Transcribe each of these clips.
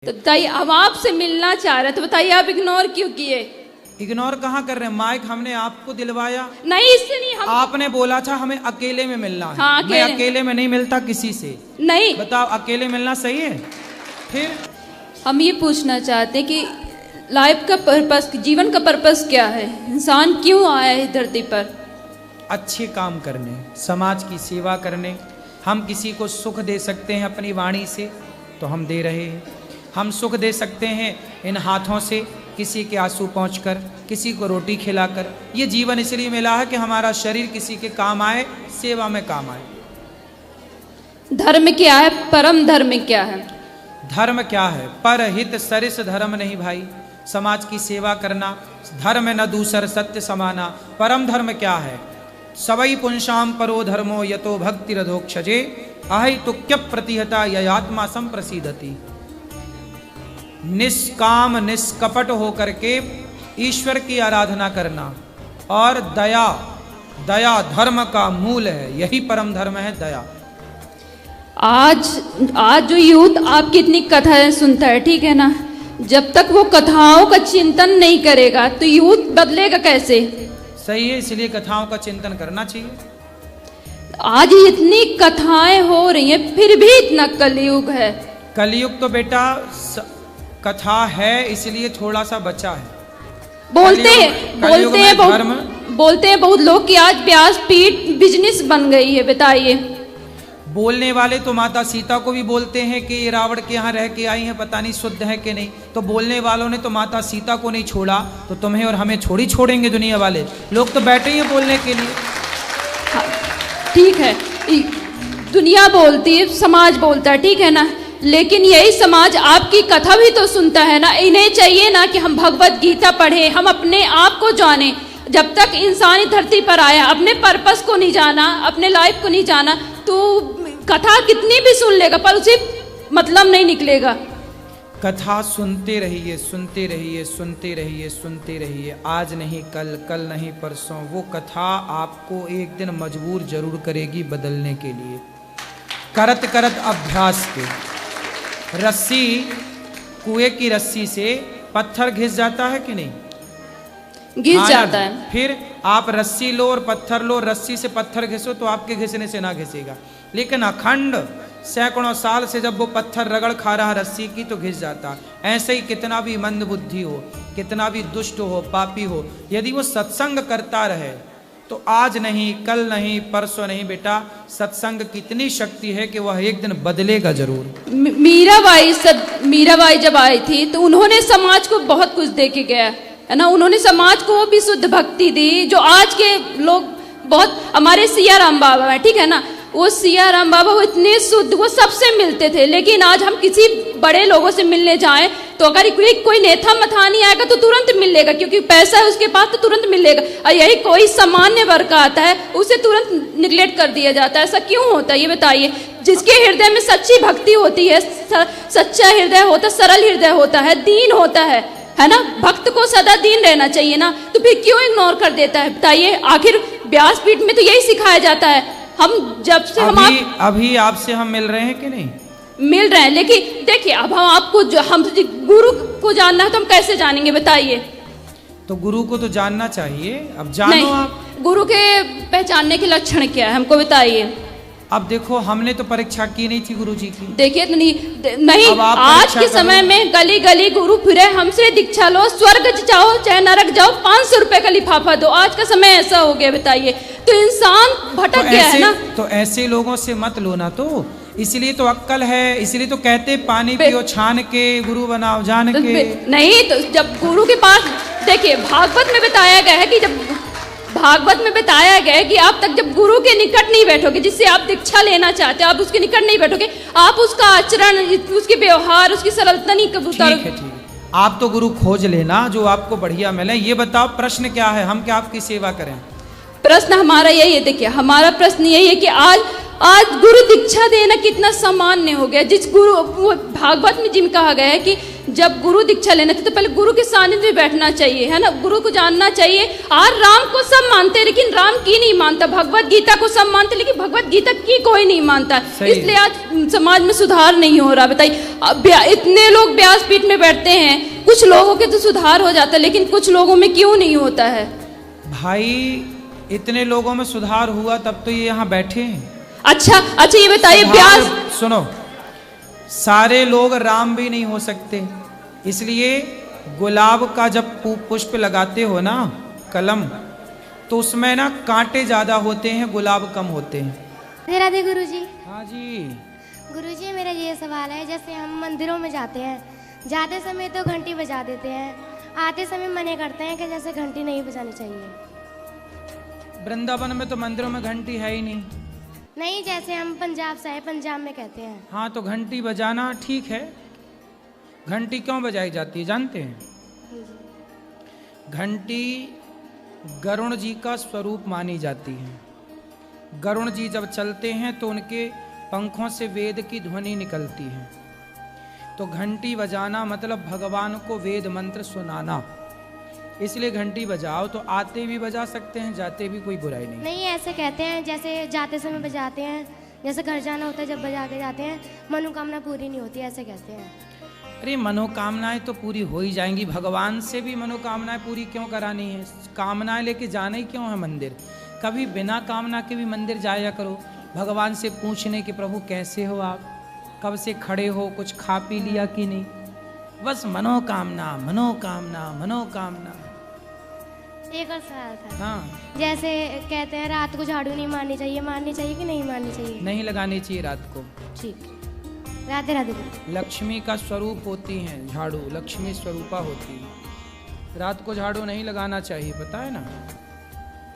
तो बताइए, हम आपसे मिलना चाह रहे, तो बताइए आप इग्नोर क्यों किए? इग्नोर कहाँ कर रहे हैं? माइक हमने आपको दिलवाया। नहीं, इससे नहीं। हम आपने बोला था हमें अकेले में मिलना है। हाँ, मैं अकेले में नहीं मिलता किसी से। नहीं, बताओ, अकेले मिलना सही है? फिर हम ये पूछना चाहते हैं कि लाइफ का पर्पस, जीवन का पर्पस क्या है? इंसान क्यों आया है धरती पर? अच्छे काम करने, समाज की सेवा करने। हम किसी को सुख दे सकते हैं अपनी वाणी से, तो हम दे रहे हैं। हम सुख दे सकते हैं इन हाथों से, किसी के आंसू पहुँचकर, किसी को रोटी खिलाकर। ये जीवन इसलिए मिला है कि हमारा शरीर किसी के काम आए, सेवा में काम आए। धर्म क्या है? परम धर्म क्या है? धर्म क्या है? परहित सरिस धर्म नहीं भाई। समाज की सेवा करना धर्म न दूसर सत्य समाना। परम धर्म क्या है? सवई पुंसाम परो धर्मो यतो भक्ति रधोक्षजे अहि तुक्य प्रतिहता ययात्मा संप्रसिद्धति। निष्काम निष्कपट होकर के ईश्वर की आराधना करना और दया, दया धर्म का मूल है। यही परम धर्म है, दया। आज जो यूथ आपकी इतनी कथाएं सुनता है, ठीक है ना, जब तक वो कथाओं का चिंतन नहीं करेगा तो यूथ बदलेगा कैसे? सही है, इसलिए कथाओं का चिंतन करना चाहिए। आज इतनी कथाएं हो रही हैं, फिर भी इतना कलयुग है। कलयुग तो बेटा कथा है, इसलिए थोड़ा सा बचा है। बोलते कलयुग में धर्म, बोलते हैं बहुत लोग कि आज व्यासपीठ बिजनेस बन गई है। बताइए, बोलने वाले तो माता सीता को भी बोलते हैं कि ये रावण के यहाँ रह के आई हैं, पता नहीं शुद्ध है कि नहीं। तो बोलने वालों ने तो माता सीता को नहीं छोड़ा, तो तुम्हें और हमें छोड़ी छोड़ेंगे दुनिया वाले लोग? तो बैठे ही हैं बोलने के लिए। हाँ, ठीक है, दुनिया बोलती है, समाज बोलता है, ठीक है ना, लेकिन यही समाज आपकी कथा भी तो सुनता है ना। इन्हें चाहिए ना कि हम भगवत गीता पढ़ें, हम अपने आप को जानें। जब तक इंसान धरती पर आया, अपने पर्पस को नहीं जाना, अपने लाइफ को नहीं जाना, तो कथा कितनी भी सुन लेगा पर उसे मतलब नहीं निकलेगा। कथा सुनते रहिए, सुनते रहिए, सुनते रहिए, सुनते रहिए। आज नहीं कल, कल नहीं परसों। वो कथा आपको एक दिन मजबूर जरूर करेगी बदलने के लिए। करत करत अभ्यास के। रस्सी, कुएं की रस्सी से पत्थर घिस जाता है कि नहीं? घिस जाता है। फिर आप रस्सी लो और पत्थर लो, रस्सी से पत्थर घिसो तो आपके घिसने से ना घिसेगा। लेकिन अखंड सैकड़ों साल से जब वो पत्थर रगड़ खा रहा रस्सी की तो घिस जाता। ऐसे ही कितना भी मंद बुद्धि हो, कितना भी दुष्ट हो, पापी हो, यदि वो सत्संग करता रहे तो आज नहीं कल नहीं परसों नहीं बेटा, सत्संग की इतनी शक्ति है कि वह एक दिन बदलेगा जरूर। मीराबाई जब आई थी तो उन्होंने समाज को बहुत कुछ दे के गया है ना। उन्होंने समाज को भी शुद्ध भक्ति दी, जो आज के लोग बहुत, हमारे सिया राम बाबा है, ठीक है ना, वो सिया राम बाबा वो इतने शुद्ध, वो सबसे मिलते थे। लेकिन आज हम किसी बड़े लोगों से मिलने जाएं तो अगर कोई नेता मथानी आएगा तो तुरंत मिल लेगा, क्योंकि पैसा है उसके पास तो तुरंत मिल लेगा। और यही कोई सामान्य वर्ग का आता है उसे तुरंत निगलेक्ट कर दिया जाता है। ऐसा क्यों होता है ये बताइए? जिसके हृदय में सच्ची भक्ति होती है, सच्चा हृदय होता, सरल हृदय होता है, दीन होता है ना, भक्त को सदा दीन रहना चाहिए ना, तो फिर क्यों इग्नोर कर देता है? बताइए, आखिर व्यासपीठ में तो यही सिखाया जाता है। हम जब से अभी आपसे हम मिल रहे हैं कि नहीं? मिल रहे हैं, लेकिन देखिए अब हम आपको हम गुरु को जानना है तो हम कैसे जानेंगे? बताइए। तो गुरु को तो जानना चाहिए, अब जानो आप। गुरु के पहचानने के लक्षण क्या है हमको बताइए। अब देखो, हमने तो परीक्षा की नहीं थी गुरु जी की। देखिए नहीं, आज के समय में गली गली गुरु फिरे, हमसे दीक्षा लो, स्वर्ग जाओ चाहे नरक जाओ, 500 रुपए का लिफाफा दो। आज का समय ऐसा हो गया, बताइए। तो इंसान भटक गया है ना। तो ऐसे लोगों से मत लो ना, तो इसलिए तो अक्कल है, इसलिए तो कहते पानी पियो छान के, गुरु बनाओ जान के। नहीं, तो जब गुरु के पास, देखिए भागवत में बताया गया है कि आप तक जब गुरु के निकट नहीं बैठोगे, जिससे आप दीक्षा लेना चाहते हो, आप उसके निकट नहीं बैठोगे, आप उसका आचरण, उसके व्यवहार, उसकी सरलता नहीं उतारोगे। ठीक है, आप तो गुरु खोज लेना जो आपको बढ़िया मिले। ये बताओ प्रश्न क्या है, हम क्या आपकी सेवा करें? प्रश्न हमारा यही है, देखिए हमारा प्रश्न यही है कि आज आज गुरु दीक्षा देना कितना सामान्य हो गया। जिस गुरु वो भागवत में जिन कहा गया है कि जब गुरु दीक्षा लेना चाहिए तो पहले गुरु के सानिध्य में बैठना चाहिए, है ना, गुरु को जानना चाहिए। आज राम को सब मानते हैं लेकिन राम की नहीं मानता, भगवत गीता को सब मानते लेकिन भगवत गीता की कोई नहीं मानता। इसलिए आज समाज में सुधार नहीं हो रहा। बताइए, इतने लोग व्यासपीठ में बैठते हैं, कुछ लोगों के तो सुधार हो जाता है लेकिन कुछ लोगों में क्यों नहीं होता है? भाई इतने लोगों में सुधार हुआ तब तो ये यहाँ बैठे हैं। अच्छा ये बताइए, व्यास सुनो, सारे लोग राम भी नहीं हो सकते, इसलिए गुलाब का जब पुष्प लगाते हो ना, कलम, तो उसमें ना कांटे ज्यादा होते हैं, गुलाब कम होते हैं। राधे राधे गुरुजी। हाँ जी। गुरुजी, मेरा ये सवाल है, जैसे हम मंदिरों में जाते हैं, जाते समय तो घंटी बजा देते हैं, आते समय मना करते हैं कि जैसे घंटी नहीं बजानी चाहिए। वृंदावन में तो मंदिरों में घंटी है ही नहीं। नहीं, जैसे हम पंजाब से है, पंजाब में कहते हैं। हाँ, तो घंटी बजाना ठीक है। घंटी क्यों बजाई जाती है जानते हैं? घंटी गरुण जी का स्वरूप मानी जाती है। गरुण जी जब चलते हैं तो उनके पंखों से वेद की ध्वनि निकलती है, तो घंटी बजाना मतलब भगवान को वेद मंत्र सुनाना, इसलिए घंटी बजाओ। तो आते भी बजा सकते हैं, जाते भी, कोई बुराई नहीं। नहीं, ऐसे कहते हैं, जैसे जाते समय बजाते हैं, जैसे घर जाना होता है जब बजा के जाते हैं, मनोकामना पूरी नहीं होती, ऐसे कहते हैं। अरे मनोकामनाएं तो पूरी हो ही जाएंगी, भगवान से भी मनोकामनाएं पूरी क्यों करानी है? कामनाएं लेके जाना ही क्यों है मंदिर? कभी बिना कामना के भी मंदिर जाया करो, भगवान से पूछने कि प्रभु कैसे हो आप, कब से खड़े हो, कुछ खा पी लिया कि नहीं, बस मनोकामना मनोकामना मनोकामना। एक और सवाल था। हाँ, जैसे कहते हैं रात को झाड़ू नहीं मारनी चाहिए कि नहीं मारनी चाहिए? नहीं लगानी चाहिए रात को। ठीक। राधे राधे। लक्ष्मी का स्वरूप होती हैं झाड़ू, लक्ष्मी स्वरूपा होती है, रात को झाड़ू नहीं लगाना चाहिए, पता है ना?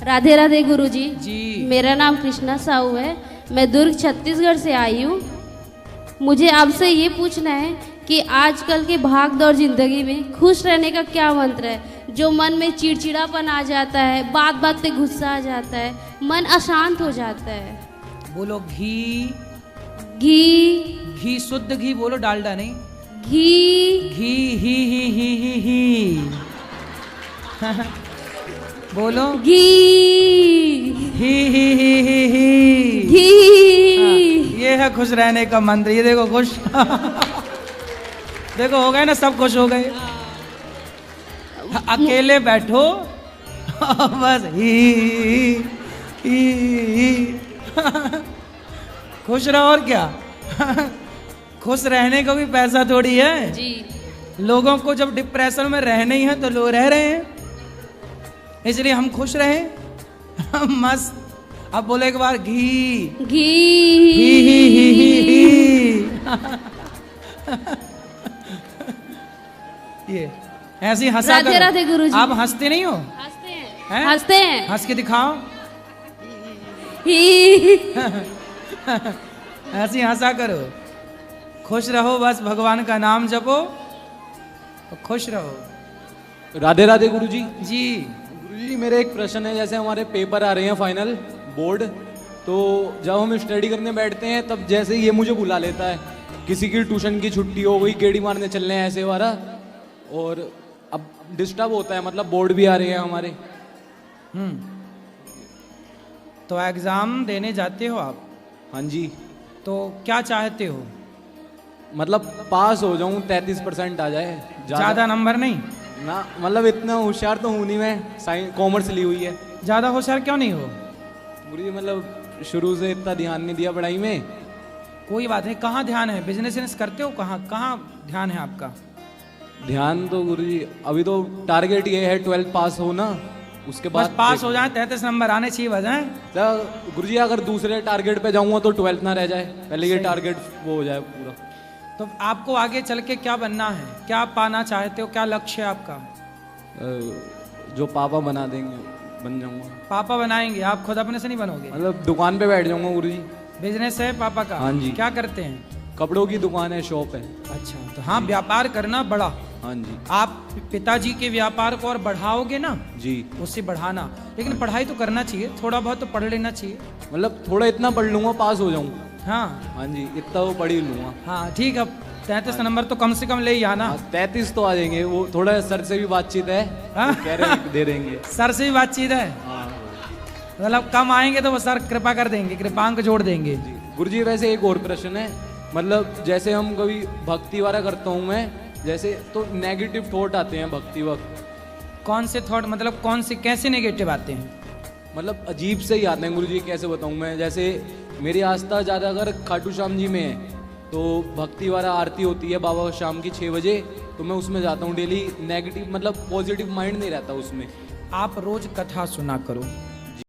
राधे राधे गुरुजी। जी। मेरा नाम कृष्णा साहू है, मैं दुर्ग छत्तीसगढ़ से आई हूँ। मुझे आपसे ये पूछना है कि आजकल के भाग दौड़ जिंदगी में खुश रहने का क्या मंत्र है? जो मन में चिड़चिड़ापन आ जाता है, बात बात पे गुस्सा आ जाता है, मन अशांत हो जाता है। बोलो घी। घी। घी, शुद्ध घी बोलो, डालडा नहीं। घी। घी ही बोलो घी। ही घी। ये है खुश रहने का मंत्र। ये देखो खुश देखो हो गए ना, सब खुश हो गए। अकेले बैठो बस ही खुश रहो, और क्या खुश रहने को भी पैसा थोड़ी है जी। लोगों को जब डिप्रेशन में रहने ही है तो लोग रह रहे हैं, इसलिए हम खुश रहे मस्त। अब बोले एक बार घी। घी। ही ये ऐसी हंसा राधे राधे गुरुजी। आप हंसते नहीं हो? हंसते हैं। हैं? हंसते हैं। हंस के दिखाओ। ही। ऐसी हंसा करो, खुश रहो, बस भगवान का नाम जपो, खुश रहो। राधे राधे गुरुजी। जी। गुरुजी, मेरे एक प्रश्न है, जैसे हमारे पेपर आ रहे हैं फाइनल बोर्ड, तो जब हम स्टडी करने बैठते हैं तब जैसे ये मुझे बुला लेता है, किसी की ट्यूशन की छुट्टी हो गई, गेड़ी मारने चलने हैं ऐसे वाला, और अब डिस्टर्ब होता है, मतलब बोर्ड भी आ रहे हैं हमारे। तो एग्जाम देने जाते हो आप? हाँ जी। तो क्या चाहते हो? मतलब पास हो जाऊं, 33% आ जाए, ज्यादा नंबर नहीं ना, मतलब इतना होशियार तो हूँ नहीं मैं, साइंस कॉमर्स ली हुई है। ज्यादा होशियार क्यों नहीं हो? गुरुजी मतलब शुरू से इतना ध्यान नहीं दिया पढ़ाई में। कोई बात नहीं, कहाँ ध्यान है? बिजनेस करते हो? कहाँ कहाँ ध्यान है आपका? ध्यान तो गुरुजी अभी तो टारगेट ये है 12th पास होना, उसके बस बाद पास हो जाए, 33 नंबर आने चाहिए बस हैं? गुरुजी अगर दूसरे टारगेट पे जाऊंगा तो 12th ना रह जाए, पहले ये टारगेट वो हो जाए पूरा। तो आपको आगे चल के क्या बनना है? क्या पाना चाहते हो? क्या लक्ष्य है आपका? जो पापा बना देंगे बन जाऊंगा। पापा बनाएंगे? आप खुद अपने से नहीं बनोगे? मतलब दुकान पे बैठ जाऊंगा गुरुजी। बिजनेस है पापा का? हाँ जी। क्या करते हैं? कपड़ों की दुकान है, शॉप है। अच्छा, तो हाँ व्यापार करना बड़ा, हाँ जी आप पिताजी के व्यापार को और बढ़ाओगे ना, जी। उससे बढ़ाना। लेकिन पढ़ाई तो करना चाहिए, थोड़ा बहुत तो पढ़ लेना चाहिए। मतलब थोड़ा इतना पढ़ लूंगा पास हो जाऊँ। हाँ हाँ जी, इतना वो पढ़ ही लूंगा। हाँ ठीक है, 33 नंबर तो कम से कम ले ही आना। 33 तो आ जाएंगे। वो थोड़ा सर से भी बातचीत है, हाँ? कह रहे हैं दे देंगे। सर से भी बातचीत है, हाँ मतलब कम आएंगे तो वो सर कृपा कर देंगे, कृपांक जोड़ देंगे। जी। गुरुजी वैसे एक और प्रश्न है, मतलब जैसे हम कभी भक्ति वाला करता हूँ मैं, जैसे तो नेगेटिव थॉट आते हैं भक्ति वक्त। कौन से थॉट, मतलब कौन से, कैसे नेगेटिव आते हैं? मतलब अजीब से ही आते हैं गुरुजी, कैसे बताऊँ मैं। जैसे मेरी आस्था ज़्यादा अगर खाटू श्याम जी में है तो भक्ति वाला आरती होती है बाबा शाम की 6 बजे, तो मैं उसमें जाता हूँ डेली। नेगेटिव मतलब पॉजिटिव माइंड नहीं रहता उसमें। आप रोज कथा सुना करो,